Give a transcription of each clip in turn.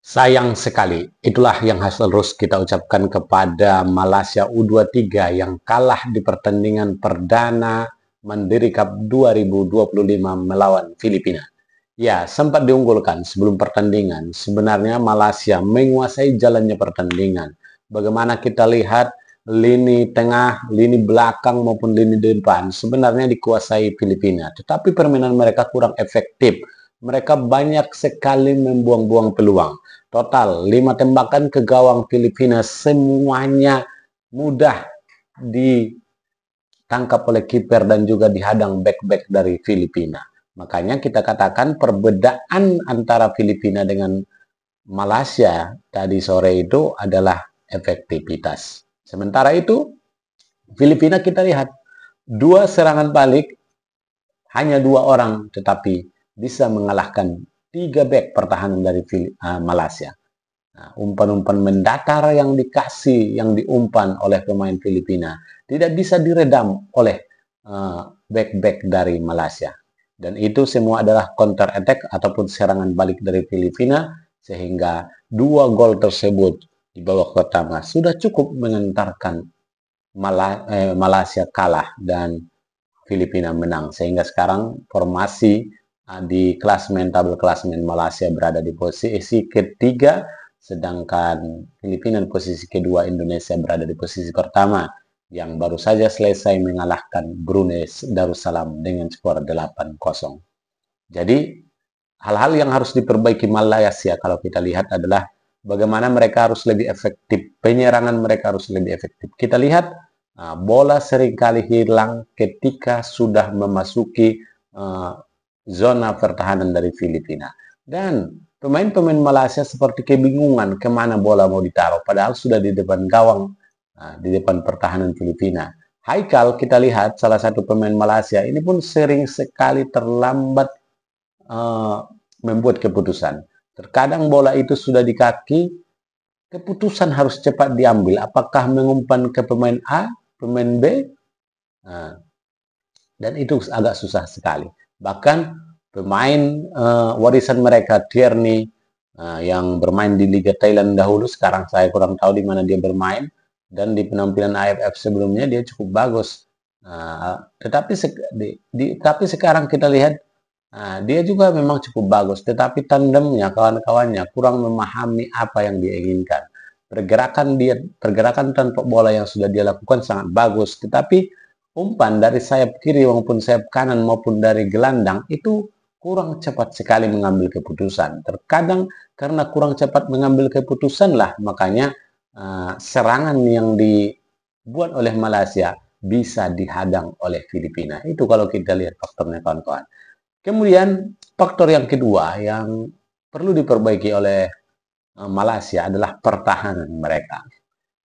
Sayang sekali, itulah yang harus kita ucapkan kepada Malaysia U23 yang kalah di pertandingan perdana Mandiri Cup 2025 melawan Filipina. Ya, sempat diunggulkan sebelum pertandingan. Sebenarnya Malaysia menguasai jalannya pertandingan. Bagaimana kita lihat lini tengah, lini belakang maupun lini depan sebenarnya dikuasai Filipina. Tetapi permainan mereka kurang efektif. Mereka banyak sekali membuang-buang peluang. Total 5 tembakan ke gawang Filipina semuanya mudah ditangkap oleh kiper dan juga dihadang back-back dari Filipina. Makanya kita katakan perbedaan antara Filipina dengan Malaysia tadi sore itu adalah efektivitas. Sementara itu Filipina kita lihat 2 serangan balik hanya 2 orang tetapi bisa mengalahkan 3 back pertahanan dari Malaysia. Nah, umpan-umpan mendatar yang dikasih, yang diumpan oleh pemain Filipina tidak bisa diredam oleh back-back dari Malaysia. Dan itu semua adalah counter attack ataupun serangan balik dari Filipina, sehingga 2 gol tersebut di babak pertama sudah cukup mengantarkan Malaysia kalah dan Filipina menang. Sehingga sekarang formasi di klasmen tabel klasmen Malaysia berada di posisi ketiga, sedangkan Filipina di posisi kedua, Indonesia berada di posisi pertama yang baru saja selesai mengalahkan Brunei Darussalam dengan skor 8-0. Jadi hal-hal yang harus diperbaiki Malaysia kalau kita lihat adalah bagaimana mereka harus lebih efektif, penyerangan mereka harus lebih efektif. Kita lihat bola seringkali hilang ketika sudah memasuki zona pertahanan dari Filipina. Dan pemain-pemain Malaysia seperti kebingungan kemana bola mau ditaruh, padahal sudah di depan gawang, di depan pertahanan Filipina. Haikal kita lihat salah satu pemain Malaysia ini pun sering sekali terlambat membuat keputusan. Terkadang bola itu sudah di kaki, keputusan harus cepat diambil. Apakah mengumpan ke pemain A, pemain B? Dan itu agak susah sekali. Bahkan pemain warisan mereka, Tierney, yang bermain di Liga Thailand dahulu, sekarang saya kurang tahu di mana dia bermain, dan di penampilan AFF sebelumnya dia cukup bagus. Tapi sekarang kita lihat dia juga memang cukup bagus, tetapi tandemnya, kawan-kawannya kurang memahami apa yang dia inginkan. Pergerakan tanpa bola yang sudah dia lakukan sangat bagus, tetapi umpan dari sayap kiri maupun sayap kanan maupun dari gelandang itu kurang cepat sekali mengambil keputusan. Terkadang karena kurang cepat mengambil keputusan lah, makanya serangan yang dibuat oleh Malaysia bisa dihadang oleh Filipina. Itu kalau kita lihat faktornya, kawan-kawan. Kemudian faktor yang kedua yang perlu diperbaiki oleh Malaysia adalah pertahanan mereka.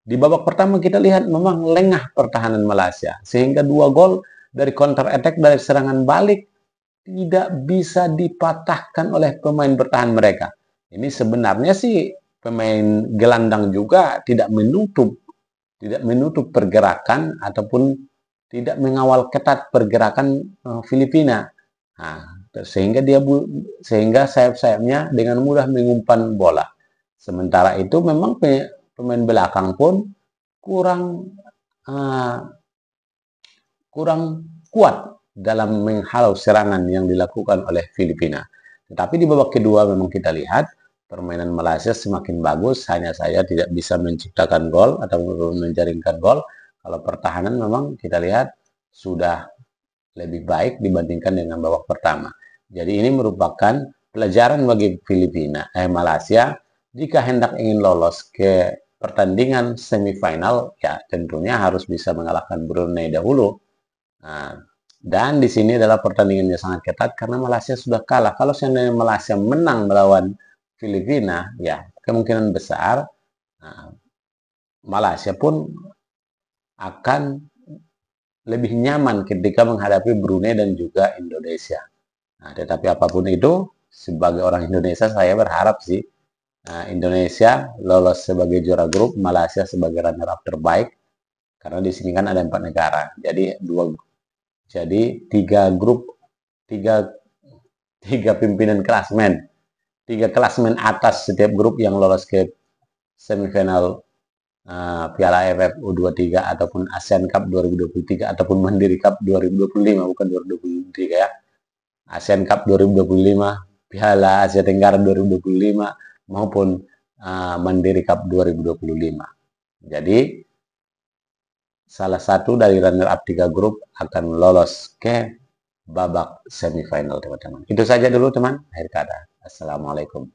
Di babak pertama kita lihat memang lengah pertahanan Malaysia, sehingga 2 gol dari counter attack, dari serangan balik tidak bisa dipatahkan oleh pemain bertahan mereka. Ini sebenarnya sih pemain gelandang juga tidak menutup pergerakan ataupun tidak mengawal ketat pergerakan Filipina. Nah, sehingga sayap-sayapnya dengan mudah mengumpan bola. Sementara itu memang pemain belakang pun kurang kuat dalam menghalau serangan yang dilakukan oleh Filipina. Tetapi di babak kedua memang kita lihat permainan Malaysia semakin bagus, hanya saja tidak bisa menciptakan gol atau menjaringkan gol. Kalau pertahanan memang kita lihat sudah lebih baik dibandingkan dengan babak pertama. Jadi ini merupakan pelajaran bagi Malaysia jika hendak ingin lolos ke pertandingan semifinal, ya tentunya harus bisa mengalahkan Brunei dahulu. Dan di sini adalah pertandingannya sangat ketat karena Malaysia sudah kalah. Kalau seandainya Malaysia menang melawan Filipina, ya kemungkinan besar Malaysia pun akan lebih nyaman ketika menghadapi Brunei dan juga Indonesia. Tetapi apapun itu, sebagai orang Indonesia saya berharap sih Indonesia lolos sebagai juara grup, Malaysia sebagai runner-up terbaik, karena di sini kan ada 4 negara. Jadi 3 grup, 3 pimpinan klasmen, 3 klasmen atas setiap grup yang lolos ke semifinal Piala AFF U23 ataupun ASEAN Cup 2023 ataupun Mandiri Cup 2025, bukan 2023 ya. ASEAN Cup 2025, Piala Asia Tenggara 2025 maupun Mandiri Cup 2025. Jadi salah satu dari runner-up 3 grup akan lolos ke babak semifinal, teman-teman. Itu saja dulu, teman. Akhir kata. Assalamualaikum.